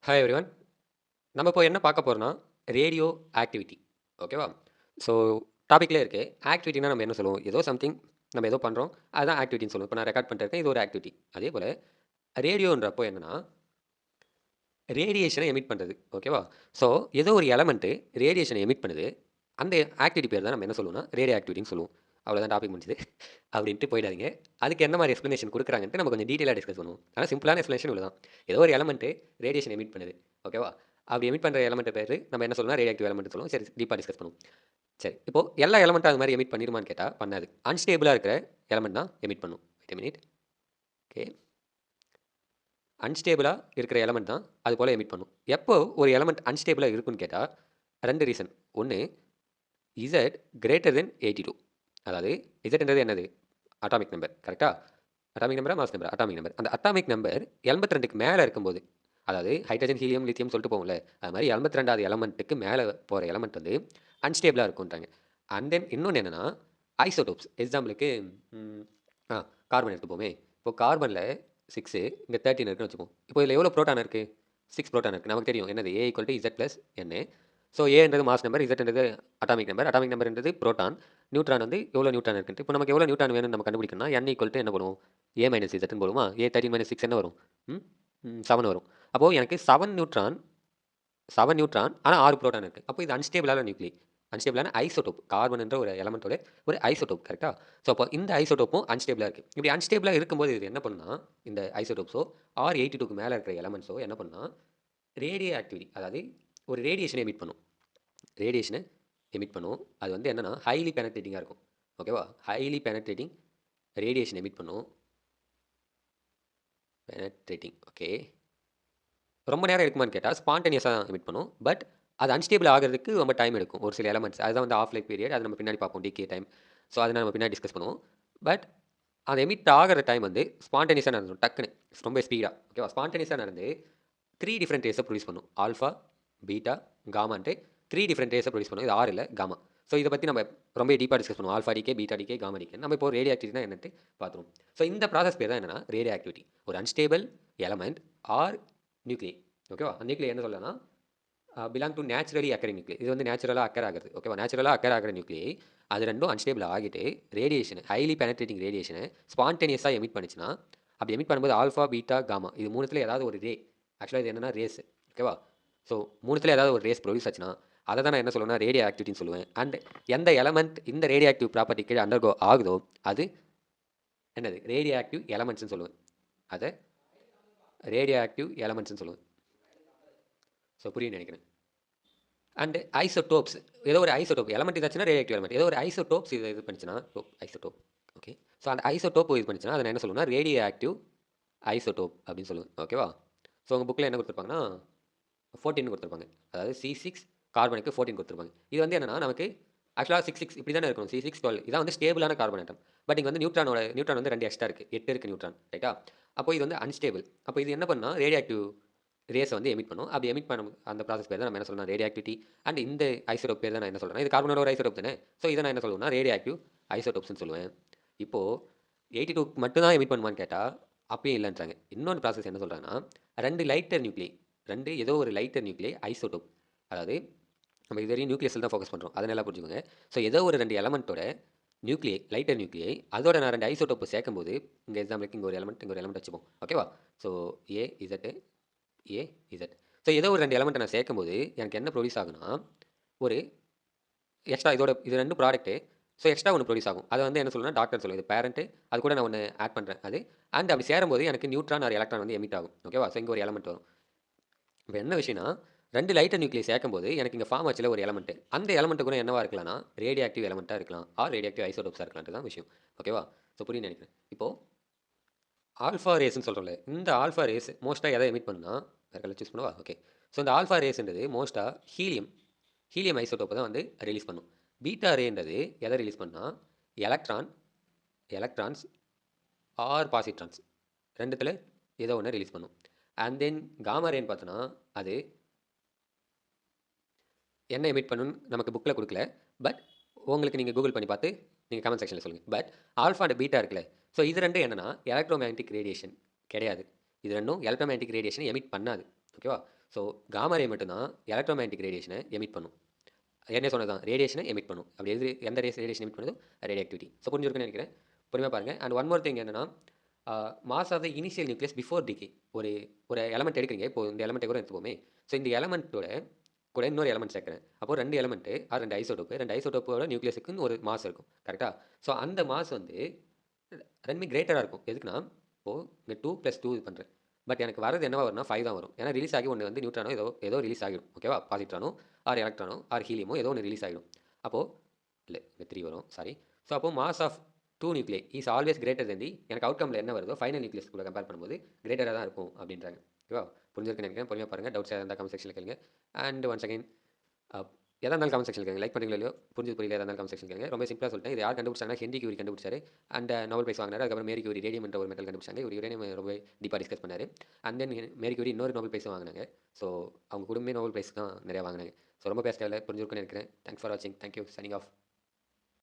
Hi everyone. நம்ம இப்போ என்ன பார்க்க போறோம்னா, ரேடியோ ஆக்டிவிட்டி. ஓகேவா? ஸோ டாபிக்லயே இருக்கு. ஆக்டிவிட்டினா நம்ம என்ன சொல்லுவோம்? ஏதோ சம்திங் நம்ம ஏதோ பண்றோம். அதுதான் ஆக்டிவிட்டின்னு சொல்லுவோம். இப்போ நான் ரெக்கார்ட் பண்ணிட்டு இருக்கேன். இது ஒரு ஆக்டிவிட்டி. அதே போல ரேடியோன்றப்போ என்னன்னா, ரேடியேஷன எமிட் பண்றது. ஓகேவா? ஸோ ஏதோ ஒரு எலமெண்ட் ரேடியேஷன எமிட் பண்ணுது. அந்த ஆக்டிவிட்டி பேர் தான் நம்ம என்ன சொல்லுவோம்னா, ரேடியோ ஆக்டிவிட்டின்னு சொல்லுவோம். அவ்வளோதான் டாபிக் முடிஞ்சுது. அப்படின்ட்டு போயிடாதீங்க. அதுக்கு என்ன மாரி எக்ஸ்ப்ளனேஷன் குடுக்குறாங்கன்ட்டு நம்ம கொஞ்சம் டீட்டெயிலா டிஸ்கஸ் பண்ணுவோம். ஆனா சிம்பிளான எக்ஸ்ப்ளனேஷன் இவ்வளவுதான். ஏதோ ஒரு எலமெண்ட் ரேடியேஷன் எமிட் பண்ணுது. ஓகேவா? அப்படி எமிட் பண்ற எலமெண்ட் பேரு நம்ம என்ன சொல்லுவோம்னா, ரேடியோ ஆக்டிவ் எலமெண்ட் சொல்லுவோம். சரி டீப்பா டிஸ்கஸ் பண்ணுவோம். சரி. இப்போ எல்லா எலமெண்ட்டும் அது மாரி எமிட் பண்ணிருமான்னு கேட்டா, பண்ணாது. அன்ஸ்டேபிளா இருக்கிற எலமெண்ட் தான் எமிட் பண்ணும். Wait a minute. ஓகே. அன்ஸ்டேபிளா இருக்கிற எலமெண்ட் தான் அது போல எமிட் பண்ணும். எப்போ ஒரு எலமெண்ட் அன்ஸ்டேபிளா இருக்குன்னு கேட்டா, 2 ரீசன். 1 Z greater than 82. அதாவது Zன்றது என்னது? Atomic number. கரெக்ட்டா? அட்டாமிக் நம்பரா? மாஸ் நம்பரா? Atomic number. அந்த அட்டாமிக் நம்பர் 82க்கு மேல இருக்கும்போது, அதாவது ஹைட்ரஜன், ஹீலியம், லித்தியம் சொல்லிட்டு போவோம்ல. அது மாரி 82வது எலமெண்ட்டுக்கு மேல போற எலமெண்ட் வந்து அன்ஸ்டேபிளா இருக்குன்றாங்க. அண்ட் தென் இன்னொன்னு என்னன்னா, ஐசோடோப்ஸ். எக்ஸாம்பிளுக்கு ம் ஆ கார்பன் எடுத்துப்போமே. இப்போ கார்பன்ல 6 இங்க 13 இருக்குன்னு வச்சுப்போம். இப்போ இதுல எவ்வளோ புரோட்டான் இருக்கு? 6 புரோட்டான் இருக்கு. நமக்கு தெரியும். என்னது? A = Z + Na. ஸோ ஏன்றது மாஸ் நம்பர், இசட்ன்றது அட்டாமிக் நம்பர். அட்டாமிக் நம்பர்ன்றது புரோட்டான். நியூட்ரான் வந்து எவ்வளோ நியூட்ரான் இருக்குன்ட்டு. இப்போ நமக்கு எவ்வளோ நியூட்ரான் வேணும்னு நம்ம கண்டுபிடிக்கணும்னா, N = என்ன பண்ணுவோம்? A - Zன்னு போடுவோமா? A 13 - 6 என்ன வரும்? ம் 7 வரும். அப்போ எனக்கு 7 நியூட்ரான் ஆனா 6 புரோட்டான் இருக்கு. அப்போ இது அன்ஸ்டேபிளான நியூக்ளி. அன்ஸ்டேபிளான ஐசோடோப். கார்பன் என்ற ஒரு எலமெண்ட்டோட ஒரு ஐசோடோப். கரெக்ட்டா? ஸோ அப்போ இந்த ஐசோடோப்பும் அன்ஸ்டேபிளா இருக்கு. இப்படி அன்ஸ்டேபிளா இருக்கும்போது இது என்ன பண்ணும்னா, இந்த ஐசோடோப்ஸோ R82க்கு மேல இருக்கிற எலமெண்ட்ஸோ என்ன பண்ணும்னா, ரேடியோ ஆக்டிவிட்டி, அதாவது ஒரு ரேடியேஷன எமிட் பண்ணும். ரேடியேஷன எமிட் பண்ணும். அது வந்து என்னன்னா, ஹைலி பெனட்ரேட்டிங்கா இருக்கும். ஓகேவா? ஹைலி பெனட்ரேட்டிங் ரேடியேஷன் எமிட் பண்ணும். பெனட்ரேட்டிங். ஓகே. ரொம்ப நேரம் எடுக்குமான்னு கேட்டா, ஸ்பான்டேனியஸா எமிட் பண்ணும். பட் அது அன்ஸ்டேபிள் ஆகுறதுக்கு ரொம்ப டைம் எடுக்கும். ஒரு சில எலமெண்ட்ஸ். அதுதான் வந்து ஆஃப் லைஃப் பீரியட். அது நம்ம பின்னாடி பார்ப்போம். Decay time. ஸோ அத நம்ம பின்னாடி டிஸ்கஸ் பண்ணுவோம். பட் அது எமிட் ஆகுற டைம் வந்து ஸ்பான்டேனியஸா நடந்துரும். டக்குன்னு. ரொம்ப ஸ்பீடா. ஓகேவா? ஸ்பான்டேனியஸா நடந்து 3 டிஃபரெண்ட் ரேஸ ப்ரொடியூஸ் பண்ணும். ஆல்ஃபா, பீட்டா, காமான்ட்டு 3 டிஃபரெண்ட் ரேஸ ப்ரொடியூஸ் பண்ணும். இது ஆர் இல்ல, காமா. ஸோ இத பத்தி நம்ம ரொம்ப டீப்பா டிஸ்கஸ் பண்ணுவோம். Alpha decay, beta decay, gamma decay. நம்ம இப்போ ரேடியோ ஆக்டிவிட்டினா என்னன்ட்டு பார்த்துருவோம். ஸோ இந்த ப்ராசஸ் பேர் தான் என்னன்னா, ரேடியோ ஆக்டிவிட்டி. ஒரு அன்ஸ்டேபிள் எலமெண்ட் ஆர் நியூக்ளியை. ஓகேவா? அந்த நியூக்ளியை என்ன சொல்லலாம்னா, பிலாங் டு நேச்சுரலி அக்கரிங் நியூக்ளியை. இது வந்து நேச்சுரலாக அக்கர் ஆகுறது. ஓகேவா? நேச்சுரலாக அக்கர் ஆகிற நியூக்ளியை அது ரெண்டும் அன்ஸ்டேபிள் ஆகிட்டு ரேடியேஷன், ஹைலி பெனட்ரேட்டிங் ரேடியேஷனை ஸ்பான்டேனியஸாக எமிட் பண்ணுச்சுன்னா, அப்படி எமிட் பண்ணும்போது ஆல்ஃபா, பீட்டா, காமா இது மூணுத்துல ஏதாவது ஒரு ரே, ஆக்சுவலாக இது என்னன்னா ரேஸ். ஓகேவா? ஸோ மூணுத்துல ஏதாவது ஒரு ரேஸ் ப்ரொடியூஸ் ஆச்சுன்னா, அதை தான் நான் என்ன சொல்லுவேன்னா ரேடியோ ஆக்டிவிட்டின்னு சொல்லுவேன். அண்ட் எந்த எலமெண்ட் இந்த ரேடியோ ஆக்டிவ் ப்ராப்பர்ட்டி கீழே அண்டர்கோ ஆகுதோ அது என்னது? ரேடியோ ஆக்டிவ் எலமெண்ட்ஸ்னு சொல்லுவேன். அதை ரேடியோ ஆக்டிவ் எலமெண்ட்ஸ்னு சொல்லுவேன். ஸோ புரியும்னு நினைக்கிறேன். And isotopes. ஏதோ ஒரு ஐசோடோப் எலமெண்ட் இதாச்சுன்னா ரேடியோ ஆக்டிவ் எலமெண்ட். ஏதோ ஒரு ஐசோடோப்ஸ் இது பண்ணுச்சுன்னா, ஐசோடோப். ஓகே. ஸோ அந்த ஐசோடோப் இது பண்ணுச்சுன்னா, அதை நான் என்ன சொல்லுவேன்னா ரேடியோ ஆக்டிவ் ஐசோடோப் அப்படின்னு சொல்லுவேன். ஓகேவா? ஸோ உங்கள் புக்கில் என்ன கொடுத்துருப்பாங்கன்னா 14 கொடுத்துருப்பாங்க. அதாவது C6 கார்பனுக்கு 14 கொடுத்துருப்பாங்க. இது வந்து என்னன்னா நமக்கு ஆக்சுவலாக 6 இப்படி தானே இருக்கணும். C6 12 இதான் வந்து ஸ்டேபிளான கார்பன் ஆட்டம். பட் இங்கே வந்து நியூட்ரான் வந்து 2 எக்ஸ்ட்ரா இருக்குது. 8 இருக்குது நியூட்ரான். ரைட்டா? அப்போ இது வந்து அன்ஸ்டேபிள். அப்போ இது என்ன பண்ணால் ரேடியோ ஆக்டிவ் ரேஸை வந்து எமிட் பண்ணும். அப்படி எமிட் பண்ண அந்த ப்ராசஸ் பேர் தான் நம்ம என்ன சொல்லணும் ரேடியோ ஆக்டிவிட்டி. அண்ட் இந்த ஐசோடோப் பேர் தான் நான் என்ன சொல்கிறேன், இது கார்பனோட ஒரு ஐசோடோப் தானே. ஸோ இதை நான் என்ன சொல்லுவேன்னா ரேடியோ ஆக்டிவ் ஐசோடோப்ஸ்னு சொல்லுவேன். இப்போது 82 மட்டும் தான் எமிட் பண்ணுவான்னு கேட்டால் அப்பயும் இல்லைன்றாங்க. இன்னொரு ப்ராசஸ் என்ன சொல்கிறாங்கன்னா, 2 லைட்டர் நியூக்ளியை, 2 ஏதோ ஒரு லைட்டர் நியூக்ளியை ஐசோடோப், அதாவது நம்ம இது வரையும் நியூக்ளியஸில் தான் ஃபோக்கஸ் பண்ணுறோம். அதை நல்லா புரிஞ்சுக்கோங்க. ஸோ ஏதோ ஒரு 2 எலமெண்ட்டோட நியூக்ளியை, லைட்டர் நியூக்ளியை அதோட நான் 2 ஐசோடோப்பு சேர்க்கும்போது, இங்கே எக்ஸாம்பிளுக்கு இங்கே ஒரு எலமெண்ட், இங்கே ஒரு எலமெண்ட் வச்சுப்போம். ஓகேவா? ஸோ ஏ இசட்டு, ஏ இசட். ஸோ ஏதோ ஒரு 2 எலமெண்ட்டை நான் சேர்க்கும்போது எனக்கு என்ன ப்ரொடியூஸ் ஆகுனா, ஒரு எக்ஸ்ட்ரா இதோட இது 2 ப்ராடக்ட்டு. ஸோ எக்ஸ்ட்ரா ஒன்று ப்ரொடியூஸ் ஆகும். அதை வந்து என்ன சொல்லணும்னா டாக்டர் சொல்லுவோம். இது பேரண்ட். அது கூட நான் ஒன்று ஆட் பண்ணுறேன். அது அண்ட் அப்படி சேரும்போது எனக்கு நியூட்ரான் ஆர் எலக்ட்ரான் வந்து எமிட் ஆகும். ஓகேவா? ஸோ இங்கே ஒரு எலமெண்ட் வரும். இப்போ என்ன விஷயம்னா, 2 லைட்டர் நியூக்ளியை சேர்க்கும்போது எனக்கு இங்கே ஃபார்ம் ஆச்சுல ஒரு எலமெண்ட். அந்த எலமெண்ட் கூட என்னவா இருக்கலாம்னா ரேடியோ ஆக்டிவ் எலமெண்ட்டாக இருக்கலாம். ஆர் ரேடியோ ஆக்டிவ் ஐசோடோப்ஸாக இருக்கலாம்ன்றது தான் விஷயம். ஓகேவா? ஸோ புரியும்னு நினைக்கிறேன். இப்போ ஆல்ஃபா ரேஸ்ன்னு சொல்கிறோம்ல, இந்த ஆல்ஃபா ரேஸ் மோஸ்ட்டாக எதை எமிட் பண்ணுன்னா, வேறு கலர் சூஸ் பண்ணவா? ஓகே. ஸோ இந்த ஆல்ஃபா ரேஸ்ன்றது மோஸ்ட்டாக ஹீலியம் ஐசோடோப்பை தான் வந்து ரிலீஸ் பண்ணும். பீட்டா ரேன்றது எதை ரிலீஸ் பண்ணால் எலக்ட்ரான்ஸ் ஆர் பாசிட்ரான்ஸ் ரெண்டுத்தில் ஏதோ ஒன்று ரிலீஸ் பண்ணும். அண்ட் தென் காமா ரேன்னு பார்த்தோன்னா அது என்ன எமிட் பண்ணுன்னு நமக்கு புக்கில் கொடுக்கல. பட் உங்களுக்கு நீங்கள் கூகுள் பண்ணி பார்த்து நீங்கள் கமெண்ட் செக்ஷனில் சொல்லுங்கள். பட் ஆல்ஃபா அண்ட் பீட்டா இருக்குல்ல, ஸோ இது ரெண்டும் என்னன்னா எலக்ட்ரோமேக்னெட்டிக் ரேடியேஷன் கிடையாது. இது ரெண்டும் எலக்ட்ரோமேக்னெட்டிக் ரேடியேஷன் எமிட் பண்ணாது. ஓகேவா? ஸோ காமா ரே மட்டும்தான் எலக்ட்ரோமேட்டிக் ரேடியேஷனை எமிட் பண்ணும். ஏற்கனவே சொன்னது தான், ரேடியேஷனை எமிட் பண்ணும். அப்படி எந்த ரேடியேஷன் எமிட் பண்ணுதோ ரேடியோ ஆக்டிவிட்டி. ஸோ புரிஞ்சிருக்குன்னு நினைக்கிறேன். பொறுமையாக பாருங்கள். அண்ட் ஒன் மோர் திங் என்னன்னா, mass of the initial nucleus before decay. ஒரு ஒரு எலமெண்ட் எடுக்கிறீங்க. இப்போ இந்த எலமெண்ட்டை கூட எடுத்துப்போமே. ஸோ இந்த எலமெண்ட்டோட கூட இன்னொரு எலமெண்ட் சேர்க்குறேன். அப்போ 2 எலமெண்ட்டு ஆர் 2 ஐசோடோப்பு. 2 ஐசோடோப்போட நியூக்ளியஸுக்குன்னு ஒரு மாஸ் இருக்கும். கரெக்டா? ஸோ அந்த மாஸ் வந்து 2மே கிரேட்டராக இருக்கும். எதுக்குன்னா, இப்போது இங்கே 2 + 2 இது பண்ணுறேன். பட் எனக்கு வரது என்னவா வரும்னா 5 தான் வரும். ஏன்னா ரிலீஸ் ஆகி ஒன்று வந்து நியூட்ரானோ ஏதோ ரிலீஸ் ஆகிடும். ஓகேவா? பாசிட்ரானோ ஆர் எலக்ட்ரானோ ஆர் ஹீலியமோ ஏதோ ஒன்று ரிலீஸ் ஆகிடும். அப்போது இல்லை இங்கே 3 வரும், சாரி. ஸோ அப்போ mass of 2 nuclei is always greater then the, எனக்கு அவுட்கமில் என்ன வருதோ ஃபைனல் நியூக்ளியஸ் கூட கம்பேர் பண்ணும்போது கிரேட்டராக தான் இருக்கும் அப்படின்றாங்க. ஓகேவா? புரிஞ்சிருக்குன்னு நினைக்கிறேன். பொறுமையாக பாருங்கள். டவுட்ஸ் இருந்தால் கமெண்ட் செக்ஷனில் கேளுங்க. அண்ட் ஒன்ஸ் அகைன் எதாக இருந்தாலும் கமெண்ட் செக்ஷன் கேளுங்க. லைக் பண்ணுறீங்களோ இல்லையோ, புரியல எதாக இருந்தாலும் கமெண்ட் செக்ஷன் கேளுங்க. ரொம்ப சிம்பிளாக சொல்லிட்டேன். இது யார் கண்டுபிடிச்சாங்கன்னா ஹென்றி கியூரி கண்டுபிடிச்சாரு. அண்ட் நோபல் பிரைஸ் வாங்கினாரு. அதுக்கப்புறம் மேரி கியூரி ரேடியம் என்ற ஒரு மெட்டல் கண்டுபிடிச்சாங்க. இவர் யுரேனியம் ரொம்ப டீப்பாக டிஸ்கஸ் பண்ணார். அண்ட் தென் மேரி கியூரி இன்னொரு நோபல் பிரைஸ் வாங்கினாங்க. ஸோ அவங்க குடும்பமே நோபல் பிரைஸ் தான் நிறையா வாங்கினாங்க. ஸோ ரொம்ப பேச தேவையில்ல, புரிஞ்சிருக்குன்னு நினைக்கிறேன். தேங்க்ஸ் ஃபார் வாட்சிங். தேங்க்யூ. Signing off.